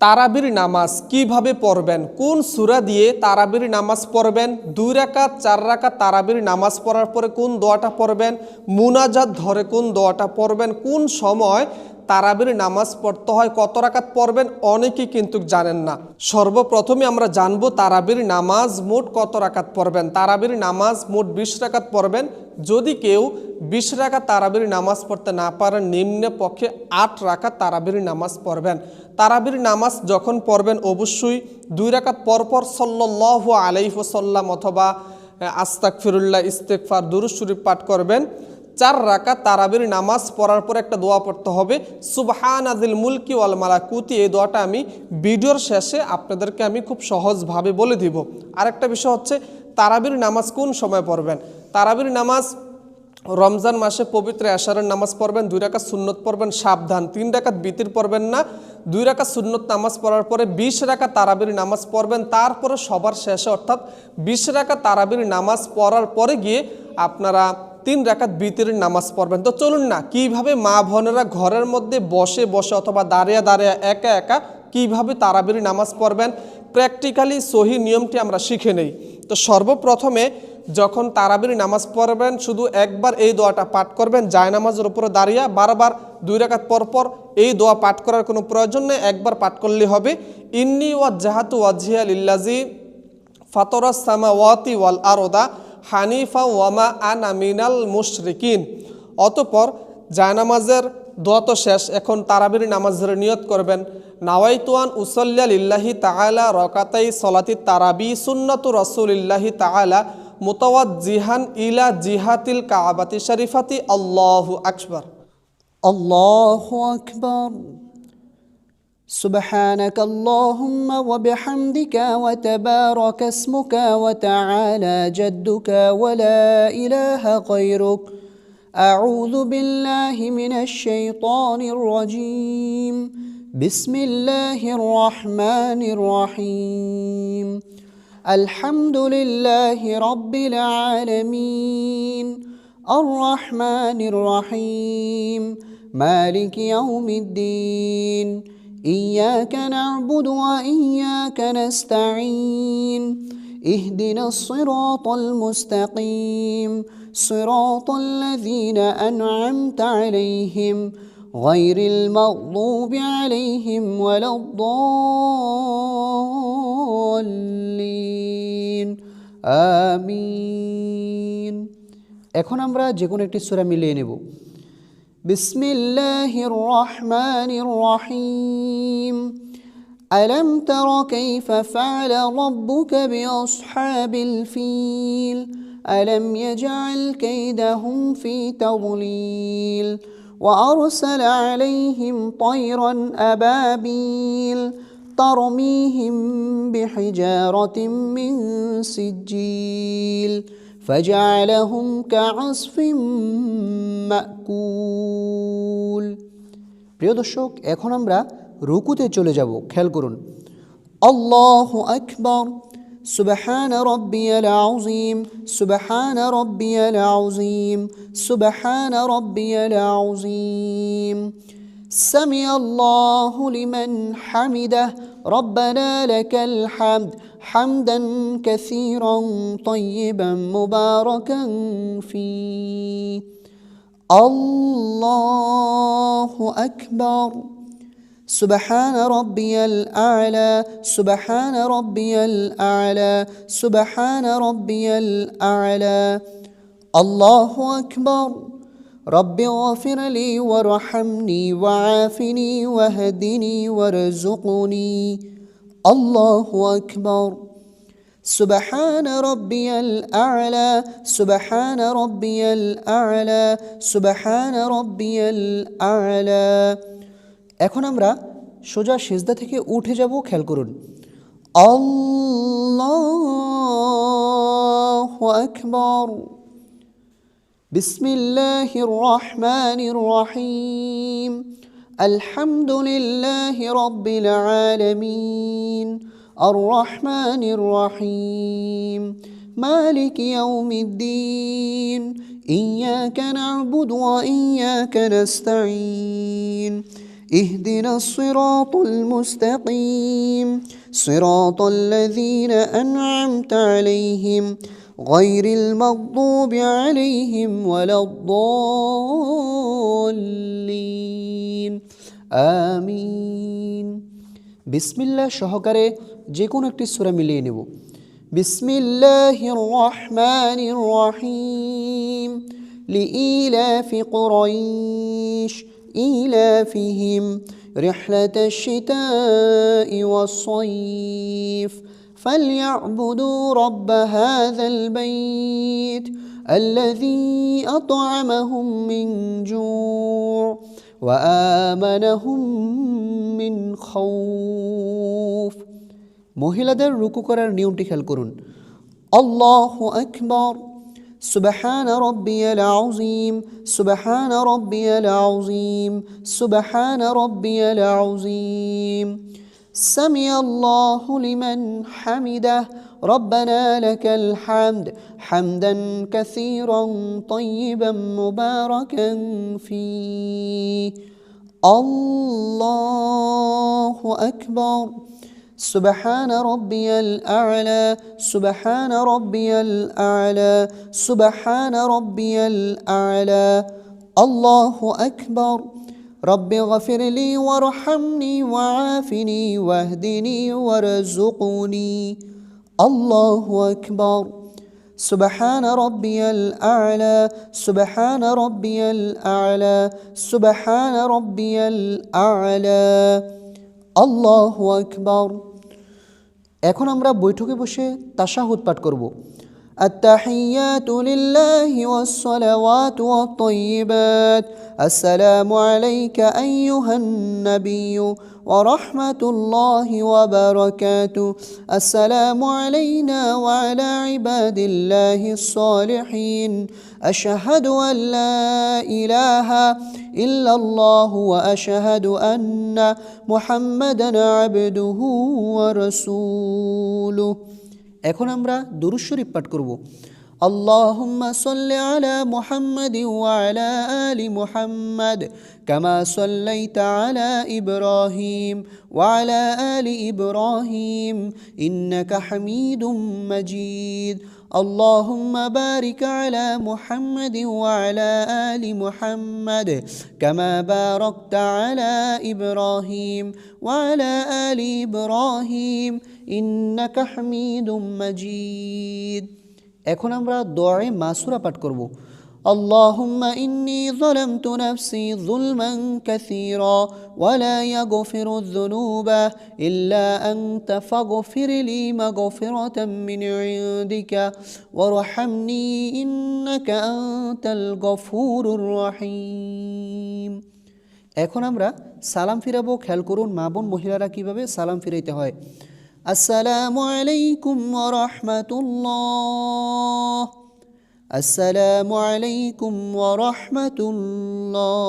তারাবির নামাজ কিভাবে পড়বেন, কোন সূরা দিয়ে তারাবির নামাজ পড়বেন, 2 রাকাত 4 রাকাত তারাবির নামাজ পড়ার পরে কোন দোয়াটা পড়বেন, মুনাজাত ধরে কোন দোয়াটা পড়বেন, কোন সময় তারাবির নামাজ পড়তে হয়, কত রাকাত পড়বেন, অনেকেই কিন্তু জানেন না। সর্বপ্রথমে আমরা জানবো তারাবির নামাজ মোট কত রাকাত পড়বেন। তারাবির নামাজ মোট 20 রাকাত পড়বেন। যদি কেউ 20 রাকাত তারাবির নামাজ পড়তে না পারেন, নিম্নে পক্ষে 8 রাকাত তারাবির নামাজ পড়বেন। তারাবির নামাজ যখন পড়বেন অবশ্যই 2 রাকাত পরপর সাল্লাল্লাহু আলাইহি ওয়াসাল্লাম অথবা আস্তাগফিরুল্লাহ, ইস্তেগফার, দুরূদ শরীফ পাঠ করবেন। 4 রাকাত তারাবির নামাজ পড়ার পর একটা দোয়া পড়তে হবে, সুবহানাজিল মুলকি ওয়াল মালাকুতি। এই দোয়াটা আমি ভিডিওর শেষে আপনাদেরকে আমি খুব সহজভাবে বলে দিব। আরেকটা বিষয় হচ্ছে তারাবির নামাজ কোন সময় পড়বেন। তারাবির নামাজ রমজান মাসে পবিত্র এশারের নামাজ পড়বেন, 2 রাকাত সুন্নত পড়বেন, সাবধান 3 রাকাত বিতির পড়বেন না। 2 রাকাত সুন্নত নামাজ পড়ার পরে 20 রাকাত তারাবির নামাজ পড়বেন। তারপরে সবার শেষে অর্থাৎ 20 রাকাত তারাবির নামাজ পড়ার পরে গিয়ে আপনারা 3 রাকাত বিতির নামাজ পড়বেন। তো চলুন না কিভাবে মা বোনেরা ঘরের মধ্যে বসে বসে অথবা দাঁড়িয়ে দাঁড়িয়ে একা একা কিভাবে তারাবির নামাজ পড়বেন, প্র্যাকটিক্যালি সহি নিয়মটি আমরা শিখে নেই। তো সর্বপ্রথমে যখন তারাবির নামাজ পড়বেন শুধু একবার এই দোয়াটা পাঠ করবেন, জায়নামাজের উপরে দাঁড়িয়ে বারবার 2 রাকাত পরপর এই দোয়া পাঠ করার কোনো প্রয়োজন নেই, একবার পাঠ করলে হবে। ইন্নী ওয়াজ্জাহাতু ওয়াজহিয়া লিল্লাযী ফাতারাস সামাওয়াতি ওয়াল আরদা হানিফা ওয়ামা আনা মিনাল মুশরিকিন। অতঃপর জায়নামাজের দোয়া তো শেষ, এখন তারাবির নামাজের নিয়ত করবেন। নাওয়াইতুয়ান উসল্লিয়া লিল্লাহি তাআলা রাকাতাই সলাতি তারাবি সুন্নাতু রাসূলিল্লাহি তাআলা মুতাওয়াজ্জিহান ইলা জিহাতিল কাবাতি শরীফাতি। আল্লাহু আকবার। আল্লাহু আকবার। سبحانك اللهم وبحمدك وتبارك اسمك وتعالى جدك ولا إله غيرك. أعوذ بالله من الشيطان الرجيم. بسم الله الرحمن الرحيم. الحمد لله رب العالمين الرحمن الرحيم مالك يوم الدين. إياك نعبد وإياك نستعين. اهدنا الصراط المستقيم صراط الذين أنعمت عليهم غير المغضوب عليهم ولا الضالين آمين. এখন আমরা যে কোনো একটি সূরা মিলিয়ে নেব। বিসমিল্লাহির রহমানির রহিম। ألم تر كيف فعل ربك بأصحاب الفيل ألم يجعل كيدهم في تضليل وأرسل عليهم طيرا أبابيل ترميهم بحجارة من سجيل فجعلهم كعصف মাকুল। প্রিয় দর্শক, এখন আমরা রুকুতে চলে যাব, খেয়াল করুন। আল্লাহু আকবার। সুবহান রাব্বিয়াল আযীম সুবহান রাব্বিয়াল আযীম সুবহান রাব্বিয়াল আযীম। সামিআ আল্লাহু লিমান হামিদাহ রব্বানা লাকাল হামদ حمدا كثيرا طيبا مباركا فيه. الله أكبر. سبحان ربي الأعلى سبحان ربي الأعلى سبحان ربي الأعلى. الله أكبر. رب اغفر لي وارحمني وعافني واهدني وارزقني. الله أكبر. سبحان ربي الأعلى سبحان ربي الأعلى سبحان ربي الأعلى. এখন আমরা সোজা সিজদা থেকে উঠে যাব, খেয়াল করুন। আল্লাহু আকবার। বিসমিল্লাহির রহমানির রহিম। الحمد لله رب العالمين الرحمن الرحيم مالك يوم الدين. إياك نعبد وإياك نستعين. اهدنا الصراط المستقيم صراط الذين أنعمت عليهم غير المغضوب عليهم ولا الضالين আমিন। বিসমিল্লাহ সহকারে যে কোনো একটি সূরা মিলিয়ে নেব। বিসমিল্লাহির রহমানির রহিম লিইলাফি কুরাইশ ইলাফিহিম রিহলাতাশ শিতাই ওয়াস-সাইফ فليعبدوا رب هذا البيت الذي أطعمهم من جوع وآمنهم من خوف। মহিলাদের রুকু করার নিয়মটি খেয়াল করুন। আল্লাহু আকবার সুবহান রাব্বিয়াল আযীম সুবহান রাব্বিয়াল আযীম সুবহান রাব্বিয়াল আযীম سمع الله لمن حمده ربنا لك الحمد حمدا كثيرا طيبا مباركا فيه الله أكبر سبحان ربي الأعلى سبحان ربي الأعلى سبحان ربي الأعلى الله أكبر رب اغفر لي وارحمني وعافني واهدني وارزقني الله أكبر سبحان ربي الأعلى سبحان ربي الأعلى سبحان ربي الأعلى الله أكبر। এখন আমরা বৈঠকে বসে তাশাহুদ পাঠ করব। التحيات لله والصلوات والطيبات السلام عليك أيها النبي ورحمة الله وبركاته السلام علينا وعلى عباد الله الصالحين أشهد أن لا إله إلا الله وأشهد أن محمدا عبده ورسوله। এখন আমরা দুরূদ শরীফ পাঠ করব। আল্লাহুম্মা সাল্লি আলা মুহাম্মাদিন ওয়া আলা আলি মুহাম্মাদ কামা সাল্লাইতা আলা ইব্রাহিম ওয়া আলা আলি ইব্রাহিম ইন্নাকা হামিদুম মাজিদ। اللهم بارك على محمد وعلى آل محمد كما باركت على إبراهيم وعلى آل إبراهيم إنك حميد مجيد। এখন আমরা দোয়ায়ে মাসুরা পাঠ করব। اللهم إني ظلمت نفسي ظلما كثيرا ولا يغفر الذنوب إلا أنت فاغفر لي مغفرة من عندك وارحمني إنك أنت الغفور الرحيم। এখন আমরা সালাম ফিরাবো। খেয়াল করুন মা বোন মহিলারা কিভাবে সালাম ফিরাইতে হয়। আসসালামু আলাইকুম ওয়া রাহমাতুল্লাহ السلام عليكم ورحمة الله।